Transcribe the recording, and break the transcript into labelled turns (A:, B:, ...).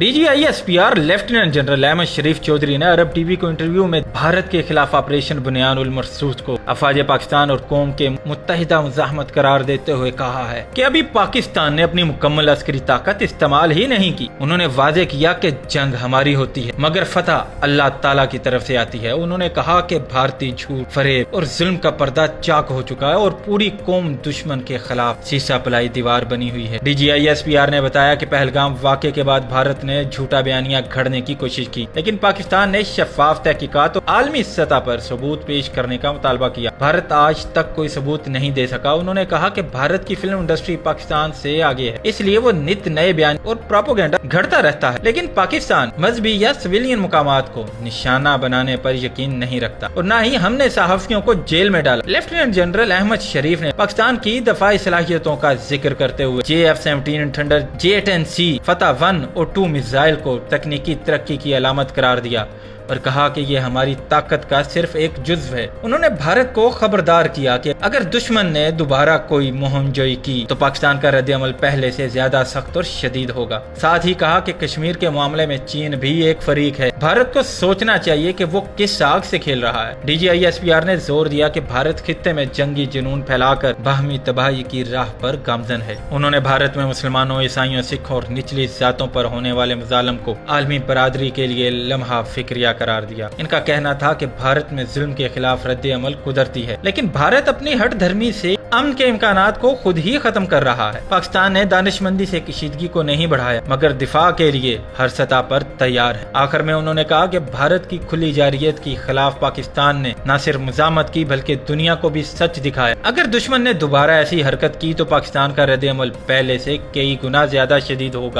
A: DGISPR lieutenant general Ahmad شریف چودھری نے عرب T V کو interview میں بھارت کے خلاف آپریشن بنیان المرصوص کو افواج پاکستان اور قوم کے متحدہ مزاحمت قرار دیتے ہوئے کہا ہے کہ ابھی پاکستان نے اپنی مکمل عسکری طاقت استعمال ہی نہیں کی۔ انہوں نے واضح کیا کہ جنگ ہماری ہوتی ہے مگر فتح اللہ تعالیٰ کی طرف سے آتی ہے۔ انہوں نے کہا کہ بھارتی جھوٹ، فریب اور ظلم کا پردہ چاک ہو چکا ہے اور پوری قوم دشمن کے خلاف سیسا پلائی دیوار بنی ہوئی ہے۔ DGISPR نے بتایا کہ پہلگام واقعے کے بعد بھارت نے جھوٹا بیانیہ گھڑنے کی کوشش کی، لیکن پاکستان نے شفاف تحقیقات اور عالمی سطح پر ثبوت پیش کرنے کا مطالبہ کیا۔ بھارت آج تک کوئی ثبوت نہیں دے سکا۔ انہوں نے کہا کہ بھارت کی فلم انڈسٹری پاکستان سے آگے ہے، اس لیے وہ نت نئے بیان اور پروپیگنڈا گھڑتا رہتا ہے، لیکن پاکستان مذہبی یا سویلین مقامات کو نشانہ بنانے پر یقین نہیں رکھتا اور نہ ہی ہم نے صحافیوں کو جیل میں ڈالا۔ لیفٹیننٹ جنرل احمد شریف نے پاکستان کی دفاعی صلاحیتوں کا ذکر کرتے ہوئے JF-17 تھنڈر J-10C فتح 1 اور 2 میزائل کو تکنیکی ترقی کی علامت قرار دیا اور کہا کہ یہ ہماری طاقت کا صرف ایک جزو ہے۔ انہوں نے بھارت کو خبردار کیا کہ اگر دشمن نے دوبارہ کوئی مہم جوئی کی تو پاکستان کا رد عمل پہلے سے زیادہ سخت اور شدید ہوگا۔ ساتھ ہی کہا کہ کشمیر کے معاملے میں چین بھی ایک فریق ہے، بھارت کو سوچنا چاہیے کہ وہ کس آگ سے کھیل رہا ہے۔ DGISPR نے زور دیا کہ بھارت خطے میں جنگی جنون پھیلا کر باہمی تباہی کی راہ پر گامزن ہے۔ انہوں نے بھارت میں مسلمانوں، عیسائیوں، سکھوں اور نچلی ذاتوں پر ہونے والے مظالم کو عالمی برادری کے لیے لمحہ فکریہ قرار دیا۔ ان کا کہنا تھا کہ بھارت میں ظلم کے خلاف رد عمل قدرتی ہے، لیکن بھارت اپنی ہٹ دھرمی سے امن کے امکانات کو خود ہی ختم کر رہا ہے۔ پاکستان نے دانش مندی سے کشیدگی کو نہیں بڑھایا مگر دفاع کے لیے ہر سطح پر تیار ہے۔ آخر میں انہوں نے کہا کہ بھارت کی کھلی جارحیت کے خلاف پاکستان نے نہ صرف مزاحمت کی بلکہ دنیا کو بھی سچ دکھایا۔ اگر دشمن نے دوبارہ ایسی حرکت کی تو پاکستان کا رد عمل پہلے سے کئی گنا زیادہ شدید ہوگا۔